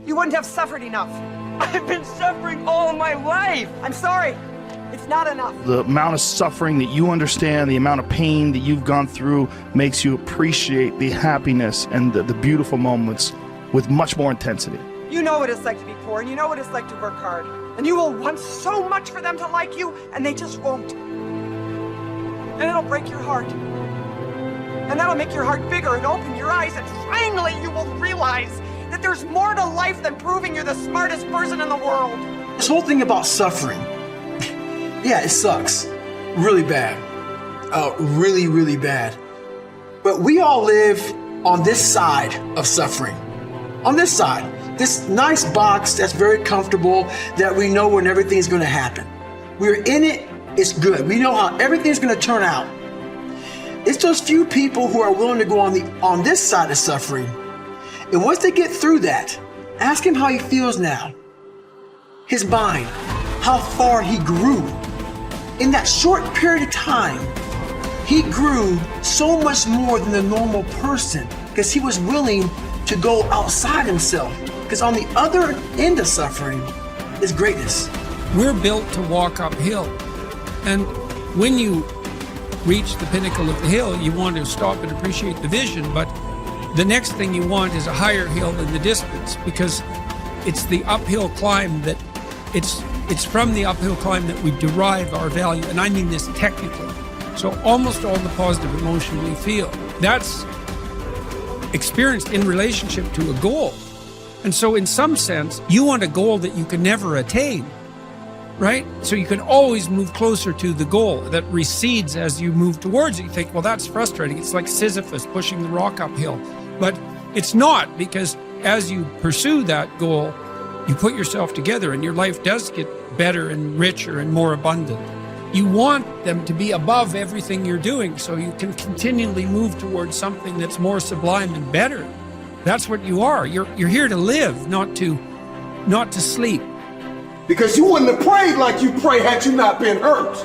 you wouldn't have suffered enough. I've been suffering all my life. I'm sorry. It's not enough. The amount of suffering that you understand, the amount of pain that you've gone through makes you appreciate the happiness and the beautiful moments with much more intensity. You know what it's like to be poor, and you know what it's like to work hard. And you will want so much for them to like you, and they just won't. And it'll break your heart. And that'll make your heart bigger and open your eyes, and finally you will realize that there's more to life than proving you're the smartest person in the world. This whole thing about suffering, yeah, it sucks. Really bad. Really, really bad. But we all live on this side of suffering. On this side. This nice box that's very comfortable, that we know when everything's gonna happen. We're in it, it's good. We know how everything's gonna turn out. It's those few people who are willing to go on this side of suffering. And once they get through that, ask him how he feels now. His mind, how far he grew. In that short period of time, he grew so much more than the normal person because he was willing to go outside himself. Because on the other end of suffering is greatness. We're built to walk uphill. And when you reach the pinnacle of the hill, you want to stop and appreciate the vision. But the next thing you want is a higher hill in the distance, because it's the uphill climb that it's from the uphill climb that we derive our value. And I mean this technically. So almost all the positive emotion we feel, that's experienced in relationship to a goal. And so in some sense, you want a goal that you can never attain, right? So you can always move closer to the goal that recedes as you move towards it. You think, well, that's frustrating. It's like Sisyphus pushing the rock uphill. But it's not, because as you pursue that goal, you put yourself together and your life does get better and richer and more abundant. You want them to be above everything you're doing so you can continually move towards something that's more sublime and better. That's what you are. You're here to live, not to sleep. Because you wouldn't have prayed like you pray had you not been hurt.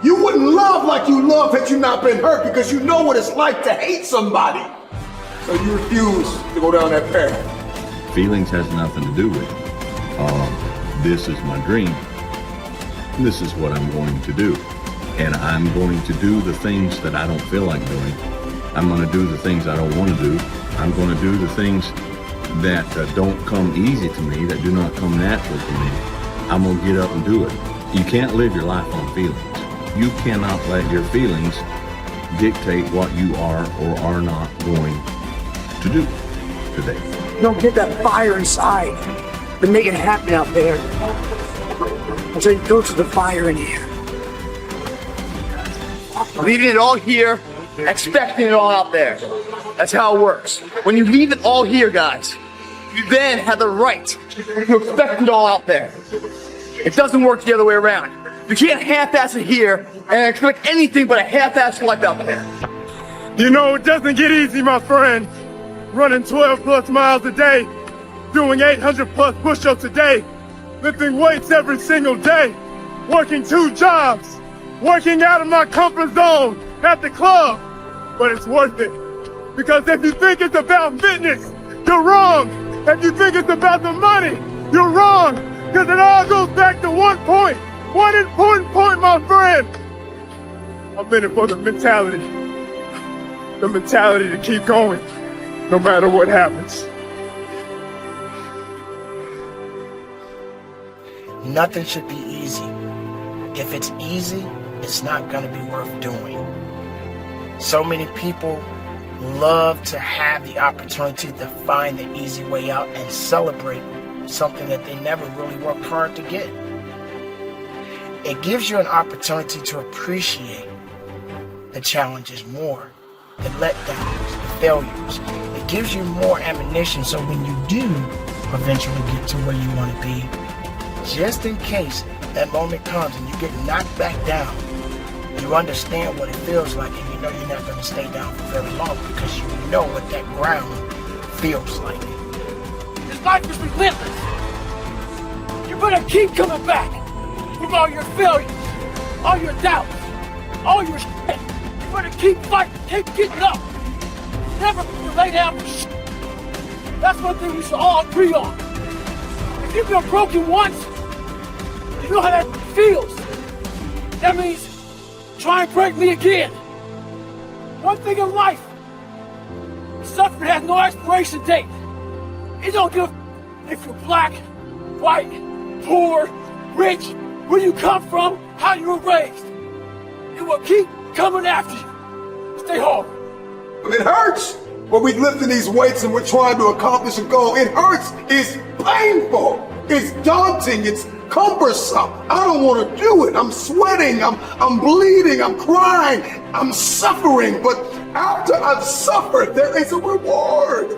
You wouldn't love like you love had you not been hurt, because you know what it's like to hate somebody. So you refuse to go down that path. Feelings has nothing to do with it. This is my dream. This is what I'm going to do. And I'm going to do the things that I don't feel like doing. I'm going to do the things I don't want to do. I'm going to do the things that don't come easy to me, that do not come natural to me. I'm going to get up and do it. You can't live your life on feelings. You cannot let your feelings dictate what you are or are not going to do today. Don't get that fire inside, but make it happen out there. So you go to the fire in here. Leaving it all here, expecting it all out there. That's how it works. When you leave it all here, guys, you then have the right to expect it all out there. It doesn't work the other way around. You can't half-ass it here and expect anything but a half-ass life out there. You know, it doesn't get easy, my friend. Running 12 plus miles a day, doing 800 plus push-ups a day, lifting weights every single day, working 2 jobs, working out of my comfort zone at the club. But it's worth it. Because if you think it's about fitness, you're wrong. If you think it's about the money, you're wrong. Because it all goes back to one point. One important point, my friend. I'm in it for the mentality. The mentality to keep going, no matter what happens. Nothing should be easy. If it's easy, it's not going to be worth doing. So many people love to have the opportunity to find the easy way out and celebrate something that they never really worked hard to get. It gives you an opportunity to appreciate the challenges more, the letdowns, the failures. It gives you more ammunition so when you do eventually get to where you want to be, just in case that moment comes and you get knocked back down, you understand what it feels like, and you know you're not going to stay down for very long because you know what that ground feels like. This life is relentless. You're going to keep coming back from all your failures, all your doubts, all your shit. You're going to keep fighting, keep getting up. Never lay down for shit. That's one thing we should all agree on. If you've been broken once, you know how that feels. That means try and break me again. One thing in life, suffering has no expiration date. It don't give a if you're black, white, poor, rich, where you come from, how you were raised. It will keep coming after you. Stay home. It hurts when we're lifting these weights and we're trying to accomplish a goal. It hurts. It's painful. It's daunting. It's cumbersome. I don't want to do it. I'm sweating. I'm bleeding. I'm crying. I'm suffering. But after I've suffered, there is a reward.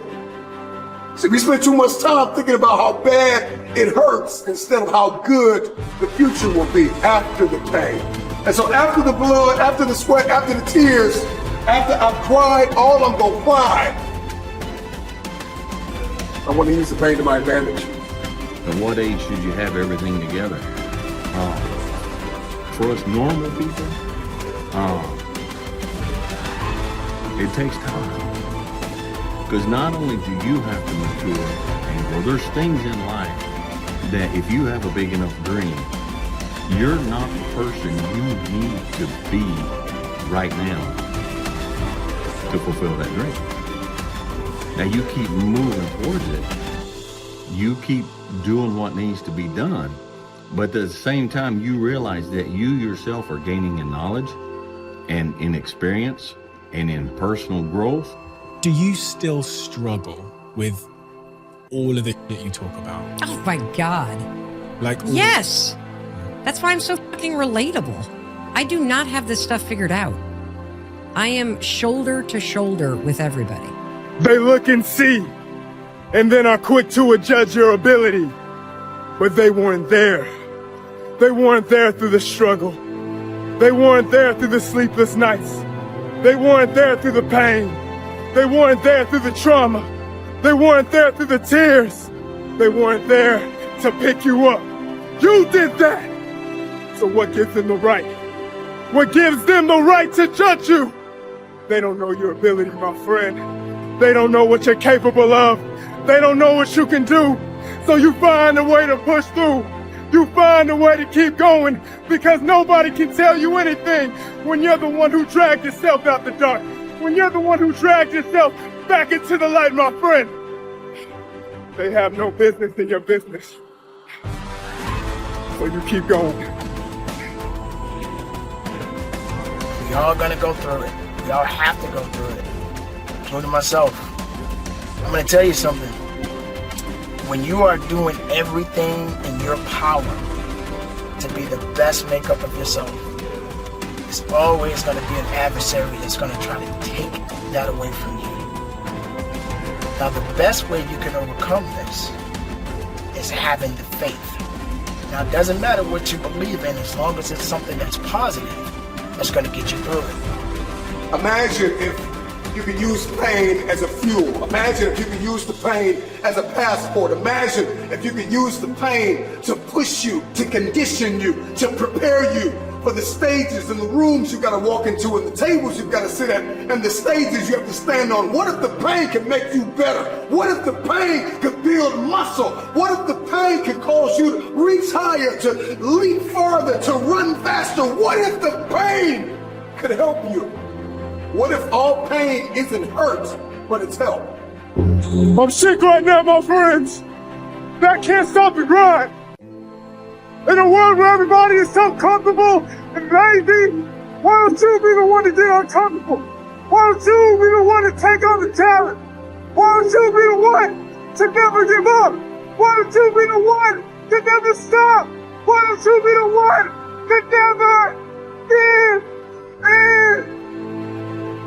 See, we spend too much time thinking about how bad it hurts instead of how good the future will be after the pain. And so after the blood, after the sweat, after the tears, after I've cried all I'm gonna find, I want to use the pain to my advantage. At what age should you have everything together? For us normal people, it takes time. Because not only do you have to mature and grow, there's things in life that if you have a big enough dream, you're not the person you need to be right now to fulfill that dream. Now you keep moving towards it. You keep doing what needs to be done. But at the same time, you realize that you yourself are gaining in knowledge and in experience and in personal growth. Do you still struggle with all of the that you talk about? Oh my God. Like, yes. That's why I'm so fucking relatable. I do not have this stuff figured out. I am shoulder to shoulder with everybody. They look and see, and then are quick to judge your ability. But they weren't there. They weren't there through the struggle. They weren't there through the sleepless nights. They weren't there through the pain. They weren't there through the trauma. They weren't there through the tears. They weren't there to pick you up. You did that. So what gives them the right? What gives them the right to judge you? They don't know your ability, my friend. They don't know what you're capable of. They don't know what you can do. So you find a way to push through. You find a way to keep going because nobody can tell you anything when you're the one who dragged yourself out the dark. When you're the one who dragged yourself back into the light, my friend. They have no business in your business. So you keep going. We all gonna go through it. We all have to go through it, including myself. I'm gonna tell you something. When you are doing everything in your power to be the best makeup of yourself, there's always gonna be an adversary that's gonna try to take that away from you. Now, the best way you can overcome this is having the faith. Now, it doesn't matter what you believe in as long as it's something that's positive that's gonna get you through it. Imagine if you could use pain as a fuel. Imagine if you could use the pain as a passport. Imagine if you could use the pain to push you, to condition you, to prepare you for the stages and the rooms you got to walk into and the tables you've got to sit at and the stages you have to stand on. What if the pain could make you better? What if the pain could build muscle? What if the pain could cause you to reach higher, to leap farther, to run faster? What if the pain could help you? What if all pain isn't hurt, but it's help? I'm sick right now, my friends. That can't stop the grind. In a world where everybody is so comfortable and lazy, why don't you be the one to get uncomfortable? Why don't you be the one to take on the challenge? Why don't you be the one to never give up? Why don't you be the one to never stop? Why don't you be the one to never give in?